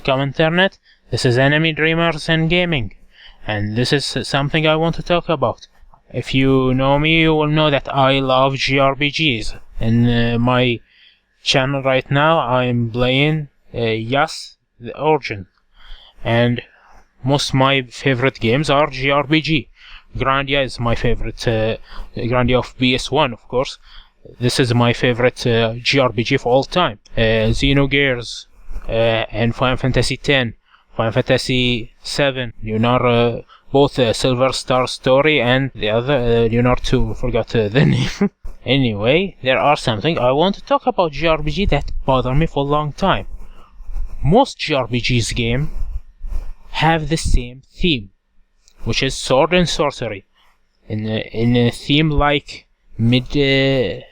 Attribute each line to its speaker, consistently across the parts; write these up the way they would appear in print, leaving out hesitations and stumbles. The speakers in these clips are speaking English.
Speaker 1: welcome internet. This is Enemy Dreamers and Gaming, and this is something I want to talk about. If you know me, you will know that I love JRPGs. In my channel right now, I'm playing Yas the Origin, and most my favorite games are JRPG. Grandia is my favorite, Grandia of PS1, of course. This is my favorite JRPG of all time. Xenogears and Final Fantasy X, Final Fantasy VII, Lunar, both Silver Star Story and the other, Lunar 2, forgot the name. Anyway, there are something I want to talk about JRPG that bother me for a long time. Most JRPGs game have the same theme, which is sword and sorcery. In a theme like medieval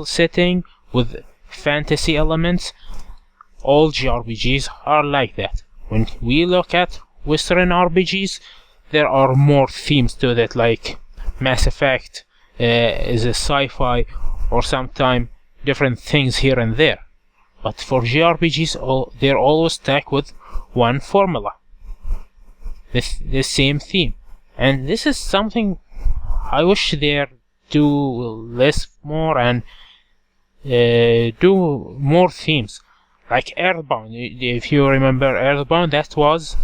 Speaker 1: setting with fantasy elements, all JRPGs are like that. When we look at Western RPGs, there are more themes to that, like Mass Effect is a sci-fi, or sometimes different things here and there. But for JRPGs, they're always stuck with one formula, the same theme. And this is something I wish they'd do less more and do more themes. Like Earthbound, if you remember Earthbound, that was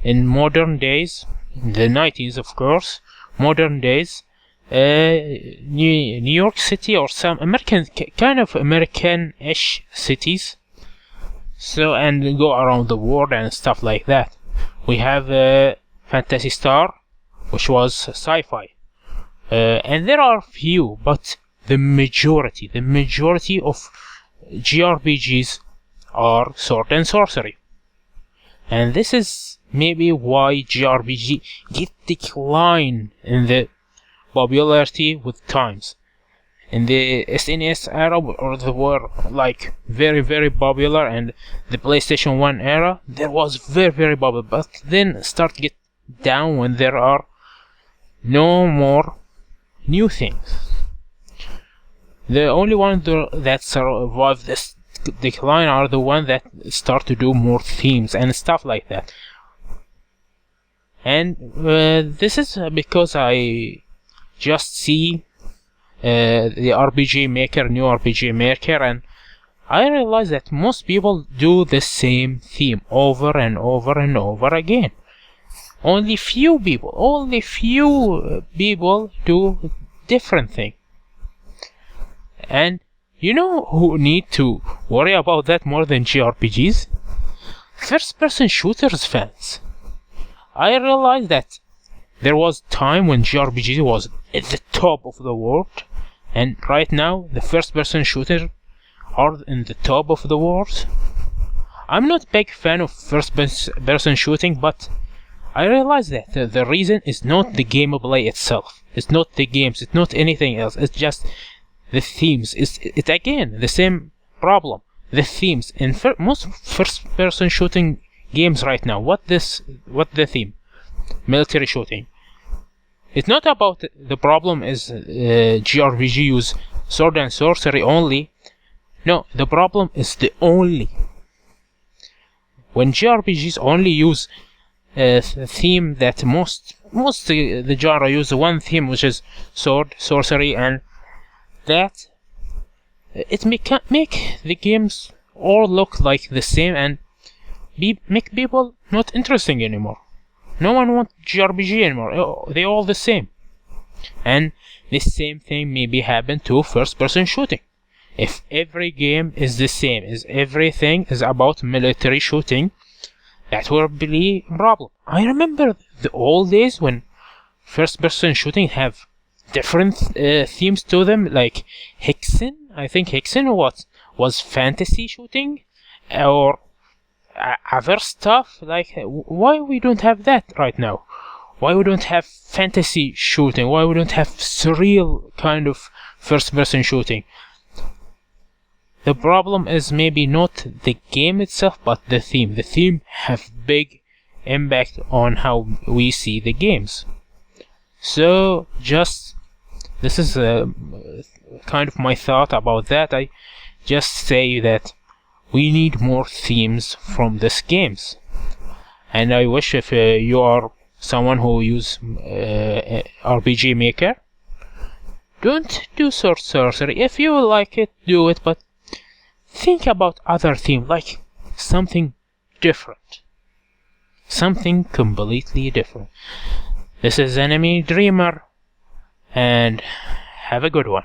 Speaker 1: in modern days, in the 90s of course, modern days, New York City or some American, kind of American-ish cities, so, and go around the world and stuff like that. We have Phantasy Star, which was sci-fi, and there are few, but the majority of JRPGs are sword and sorcery. And this is maybe why JRPG get decline in the popularity with times. In the SNES era, or they were like very, very popular, and the PlayStation 1 era, there was very, very popular, but then start get down when there are no more new things. The only ones that survive this decline are the ones that start to do more themes and stuff like that. And this is because I just see the new RPG Maker, and I realize that most people do the same theme over and over and over again. Only few people do different thing. And you know who need to worry about that more than JRPGs? First-person shooters fans. I realized that there was time when JRPG was at the top of the world, and right now the first-person shooters are in the top of the world. I'm not a big fan of first-person shooting, but I realized that the reason is not the gameplay itself. It's not the games. It's not anything else. It's just the themes. It's again the same problem. The themes in most first-person shooting games right now. What the theme? Military shooting. It's not about the problem is JRPG use sword and sorcery only. No, the problem is the only. When JRPGs only use a theme that most the genre use one theme, which is sword, sorcery, and that it make the games all look like the same and make people not interesting anymore. No one wants JRPG anymore. They're all the same. And the same thing maybe happen to first-person shooting. If every game is the same, as everything is about military shooting, that will be a problem. I remember the old days when first-person shooting have different themes to them, like Hexen. I think Hexen was fantasy shooting, or other stuff. Like, why we don't have that right now? Why we don't have fantasy shooting? Why we don't have surreal kind of first-person shooting? The problem is maybe not the game itself, but the theme. The theme have big impact on how we see the games. So this is kind of my thought about that. I just say that we need more themes from these games. And I wish if you are someone who use RPG Maker, don't do sword sorcery. If you like it, do it, but think about other theme, like something different. Something completely different. This is Enemy Dreamer, and have a good one.